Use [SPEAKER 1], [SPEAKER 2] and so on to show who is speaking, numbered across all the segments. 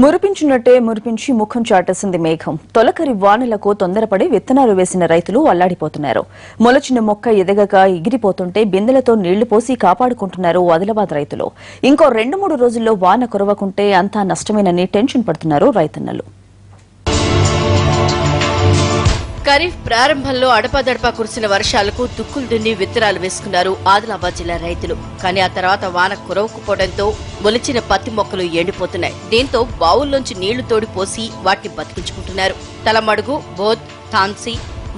[SPEAKER 1] మురిపించినట్టే మురిపించి ముఖం చాటేసింది మేఘం. తొలకరి వానలకు తొందరపడి విత్తనాలు వేసిన రైతులు అల్లాడిపోతున్నారు. మొలచిన మొక్క ఎదగక ఎగిరిపోతుంటే బిందెలతో నీళ్లు పోసి కాపాడుకుంటున్నారు ఆదిలాబాద్ రైతులు. ఇంకో 2-3 రోజుల్లో వాన కురవకుంటే అంతా నష్టమేనని టెన్షన్ పడుతున్నారు రైతన్నలు.
[SPEAKER 2] ఖరీఫ్ ప్రారంభంలో అడపాదడపా కురిసిన వర్షాలకు దుక్కులు దున్ని విత్తనాలు వేసుకున్నారు ఆదిలాబాద్ జిల్లా రైతులు. కానీ ఆ తర్వాత వాన కురవకపోవడంతో మొలిచిన పత్తి మొక్కలు ఎండిపోతున్నాయి. దీంతో బావుల్లోంచి నీళ్లు తోడి పోసి వాటిని బతికించుకుంటున్నారు. తలమడుగు, బోధ్, తాన్సీ,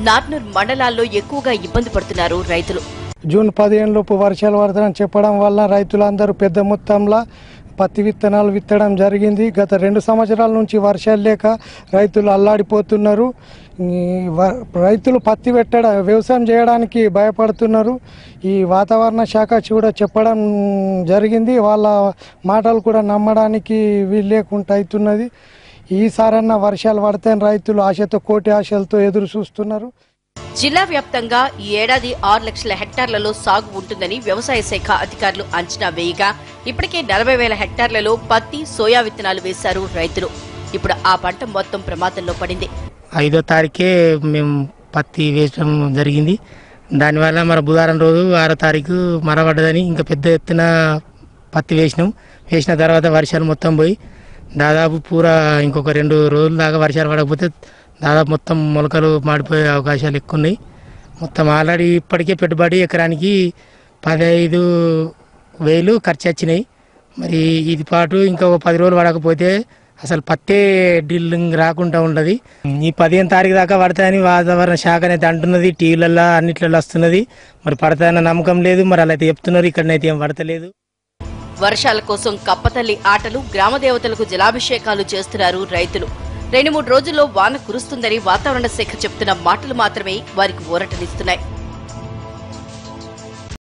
[SPEAKER 2] నార్నూర్ మండలాల్లో ఎక్కువగా ఇబ్బంది పడుతున్నారు రైతులు.
[SPEAKER 3] జూన్ 15 లోపు వర్షాలు పడతాయని చెప్పడం వల్ల రైతులందరూ పెద్ద మొత్తంలో పత్తి విత్తనాలు విత్తడం జరిగింది. గత 2 సంవత్సరాల నుంచి వర్షాలు లేక రైతులు అల్లాడిపోతున్నారు. రైతులు పత్తి వ్యవసాయం చేయడానికి భయపడుతున్నారు. ఈ వాతావరణ శాఖ కూడా చెప్పడం జరిగింది. వాళ్ళ మాటలు కూడా నమ్మడానికి వీలు లేకుండా అవుతున్నది. ఈసారన్నా వర్షాలు పడతాయని రైతులు ఆశతో కోటి ఆశలతో ఎదురు చూస్తున్నారు.
[SPEAKER 2] జిల్లా వ్యాప్తంగా ఈ ఏడాది 6 లక్షల హెక్టార్లలో సాగు ఉంటుందని వ్యవసాయ శాఖ అధికారులు అంచనా వేయగా ఇప్పటికే 40,000 హెక్టార్లలో పత్తి, సోయా విత్తనాలు వేశారు రైతులు. ఇప్పుడు ఆ పంట మొత్తం ప్రమాదంలో పడింది.
[SPEAKER 4] 5వ తారీఖే మేము పత్తి వేయడం జరిగింది. దానివల్ల మన బుధవారం రోజు 6వ తారీఖు మరపడ్డదని ఇంకా పెద్ద ఎత్తున పత్తి వేసిన తర్వాత వర్షాలు మొత్తం పోయి దాదాపు పూరా ఇంకొక 2 రోజుల దాకా వర్షాలు పడకపోతే దాదాపు మొత్తం మొలకలు మాడిపోయే అవకాశాలు ఎక్కువ ఉన్నాయి. మొత్తం ఆల్రెడీ ఇప్పటికే పెట్టుబడి ఎకరానికి 15,000 ఖర్చు వచ్చినాయి. మరి ఇది పాటు ఇంకొక 10 రోజులు పడకపోతే అసలు పత్తే డ్రిల్లింగ్ రాకుండా ఉండదు. ఈ 15వ తారీఖు దాకా పడతాయని వాతావరణ శాఖ అయితే అంటున్నది. టీవీలలో అన్నిట్లలో వస్తున్నది. మరి పడతాయన్న నమ్మకం లేదు. మరి అలా అయితే చెప్తున్నారు. ఇక్కడనైతే ఏం పడతలేదు.
[SPEAKER 2] వర్షాల కోసం కప్పతల్లి ఆటలు, గ్రామ దేవతలకు జలాభిషేకాలు చేస్తున్నారు రైతులు. 2-3 రోజుల్లో వాన కురుస్తుందని వాతావరణ శాఖ చెప్తున్న మాటలు మాత్రమే వారికి ఊరటనిస్తున్నాయి.